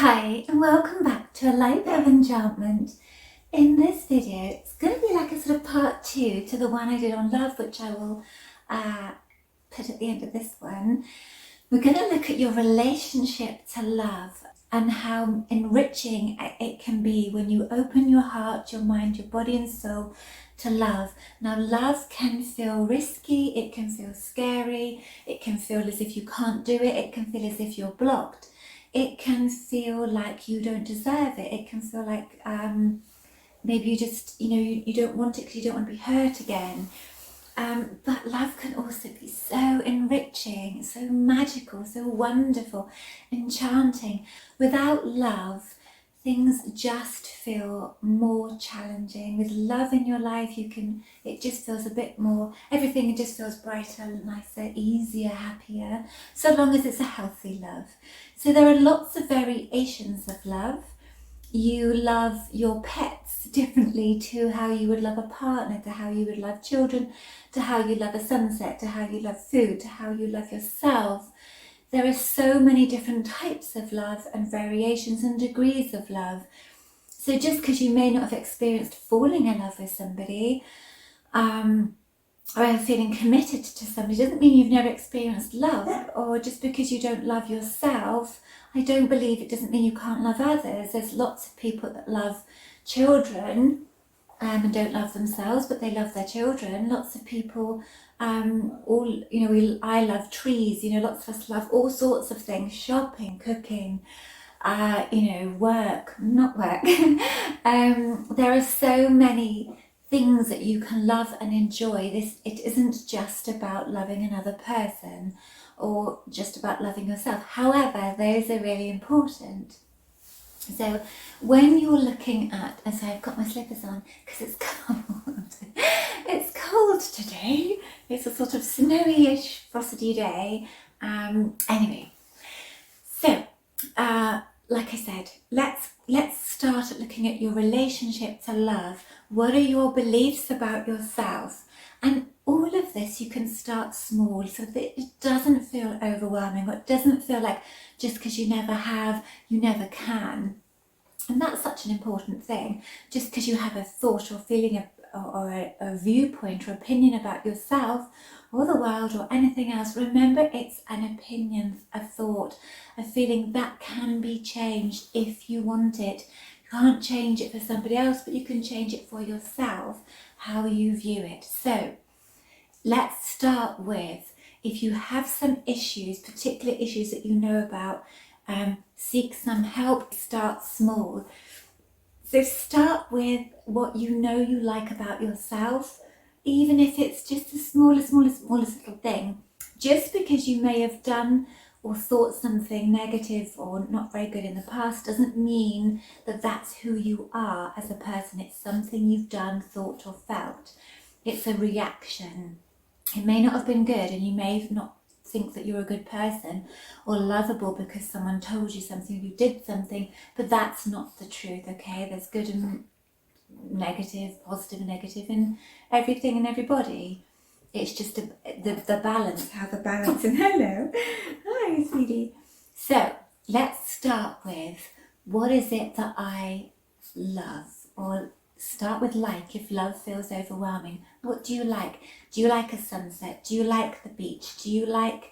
Hi and welcome back to A Life of Enchantment. In this video it's going to be like a sort of part 2 to the one I did on love, which I will put at the end of this one. We're going to look at your relationship to love and how enriching it can be when you open your heart, your mind, your body and soul to love. Now love can feel risky, it can feel scary, it can feel as if you can't do it, it can feel as if you're blocked. It can feel like you don't deserve it. It can feel like maybe you just, you don't want it because you don't want to be hurt again. But love can also be so enriching, so magical, so wonderful, enchanting. Without love, things just feel more challenging. With love in your life, it just feels a bit more, everything just feels brighter, nicer, easier, happier, so long as it's a healthy love. So there are lots of variations of love. You love your pets differently to how you would love a partner, to how you would love children, to how you love a sunset, to how you love food, to how you love yourself. There are so many different types of love and variations and degrees of love. So just because you may not have experienced falling in love with somebody or feeling committed to somebody doesn't mean you've never experienced love. Or just because you don't love yourself, I don't believe it doesn't mean you can't love others. There's lots of people that love children and don't love themselves, but they love their children. Lots of people, I love trees. Lots of us love all sorts of things: shopping, cooking, work, not work. There are so many things that you can love and enjoy. It isn't just about loving another person or just about loving yourself. However, those are really important. So when you're looking at, and so I've got my slippers on because it's cold. It's cold today. It's a sort of snowy-ish, frosty day. Anyway, so like I said, let's start at looking at your relationship to love. What are your beliefs about yourself? And all of this you can start small so that it doesn't feel overwhelming, or it doesn't feel like just because you never have, you never can. And that's such an important thing. Just because you have a thought or feeling or a viewpoint or opinion about yourself or the world or anything else, remember it's an opinion, a thought, a feeling that can be changed if you want it. You can't change it for somebody else, but you can change it for yourself, how you view it. So let's start with, if you have some issues, particular issues that you know about, seek some help. Start small. So start with what you know you like about yourself, even if it's just the smallest little thing. Just because you may have done or thought something negative or not very good in the past doesn't mean that that's who you are as a person. It's something you've done, thought or felt. It's a reaction. It may not have been good, and you may not think that you're a good person or lovable because someone told you something, you did something, but that's not the truth. Okay, there's good and negative, positive and negative in everything and everybody. It's just the balance, how the balance. And hello, hi sweetie. So let's start with, what is it that I love? Or start with like, if love feels overwhelming. What do you like? Do you like a sunset? Do you like the beach? Do you like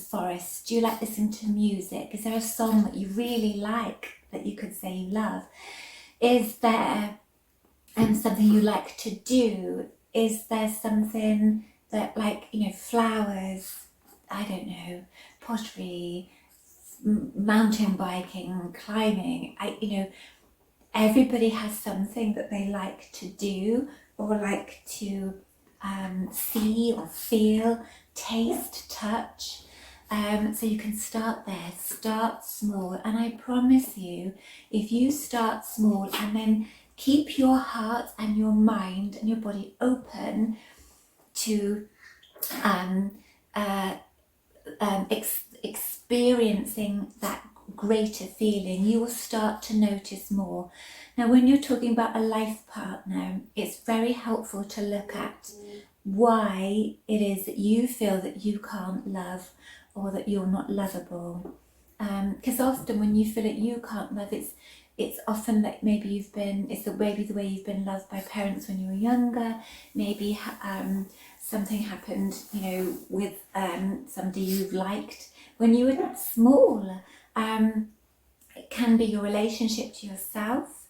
forests? Do you like listening to music? Is there a song that you really like that you could say you love? Is there something you like to do? Is there something that, like, flowers, I don't know, pottery, mountain biking, climbing? Everybody has something that they like to do or like to see or feel, taste, touch. So you can start there, start small. And I promise you, if you start small and then keep your heart and your mind and your body open to experiencing that greater feeling, you will start to notice more. Now, when you're talking about a life partner, it's very helpful to look at why it is that you feel that you can't love or that you're not lovable. Because often when you feel that you can't love, it's often that maybe the way you've been loved by parents when you were younger. Maybe something happened, with somebody you've liked when you were small. It can be your relationship to yourself.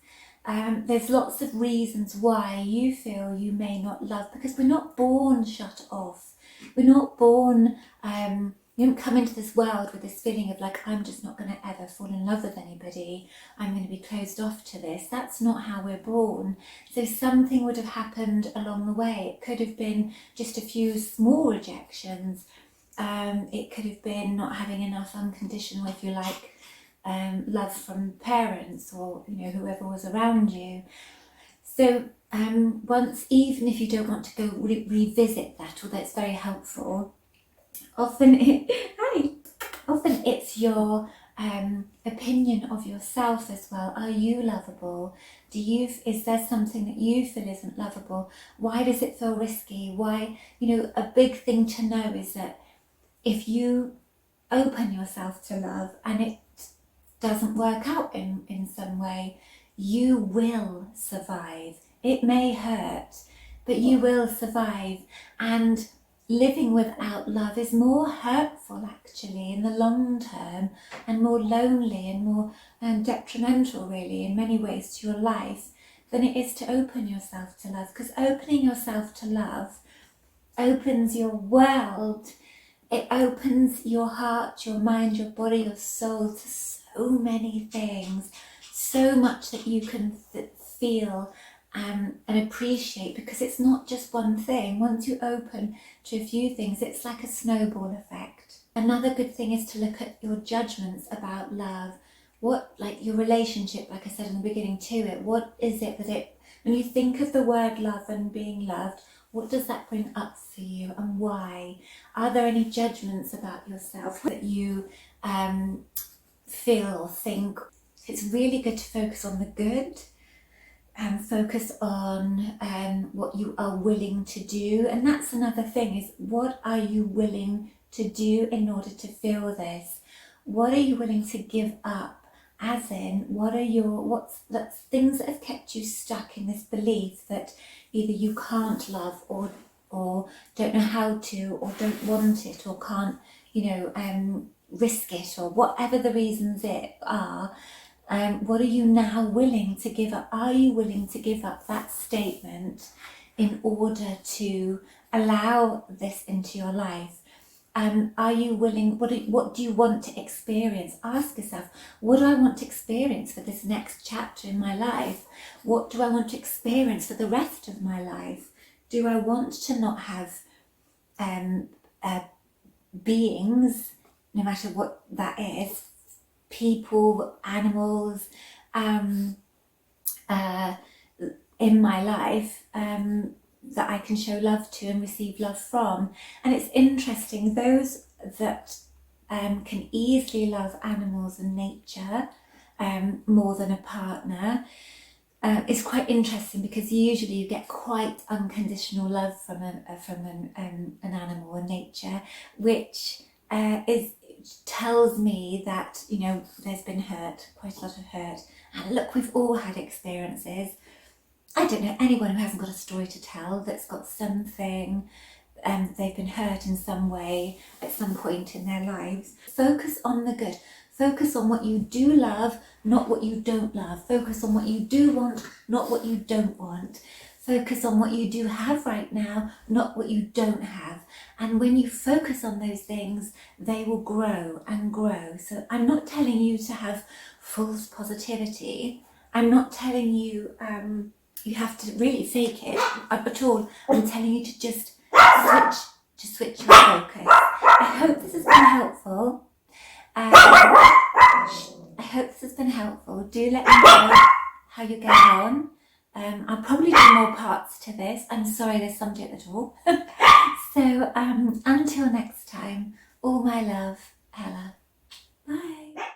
There's lots of reasons why you feel you may not love, because we're not born shut off. We're not born, you don't come into this world with this feeling of like, I'm just not going to ever fall in love with anybody. I'm going to be closed off to this. That's not how we're born. So something would have happened along the way. It could have been just a few small rejections. It could have been not having enough unconditional, if you like, love from parents or whoever was around you. So even if you don't want to go revisit that, although it's very helpful, often it's your opinion of yourself as well. Are you lovable? Is there something that you feel isn't lovable? Why does it feel risky? Why, a big thing to know is that if you open yourself to love and it doesn't work out in some way, you will survive. It may hurt, but you will survive. And living without love is more hurtful actually in the long term, and more lonely and more detrimental really in many ways to your life than it is to open yourself to love. Because opening yourself to love opens your world. It opens your heart, your mind, your body, your soul to so many things, so much that you can feel and appreciate, because it's not just one thing. Once you open to a few things, it's like a snowball effect. Another good thing is to look at your judgments about love. Like your relationship, like I said in the beginning to it, what is it when you think of the word love and being loved, what does that bring up for you and why? Are there any judgments about yourself that you feel or think? It's really good to focus on the good and focus on what you are willing to do. And that's another thing, is what are you willing to do in order to feel this? What are you willing to give up? As in, what's things that have kept you stuck in this belief that either you can't love or don't know how to, or don't want it, or can't, risk it, or whatever the reasons are. What are you now willing to give up? Are you willing to give up that statement in order to allow this into your life? Are you willing? What do you want to experience? Ask yourself, what do I want to experience for this next chapter in my life? What do I want to experience for the rest of my life? Do I want to not have beings, no matter what that is, people, animals, in my life, that I can show love to and receive love from? And it's interesting, those that can easily love animals and nature more than a partner, it's quite interesting, because usually you get quite unconditional love from an animal or nature, which tells me that there's been hurt, quite a lot of hurt. And look, we've all had experiences. I don't know anyone who hasn't got a story to tell, that's got something, they've been hurt in some way at some point in their lives. Focus on the good. Focus on what you do love, not what you don't love. Focus on what you do want, not what you don't want. Focus on what you do have right now, not what you don't have. And when you focus on those things, they will grow and grow. So I'm not telling you to have false positivity. I'm not telling you you have to really fake it at all. I'm telling you to just switch your focus. I hope this has been helpful. Do let me know how you get on. I'll probably do more parts to this. I'm sorry there's some bit at all. So until next time, all my love, Ella. Bye.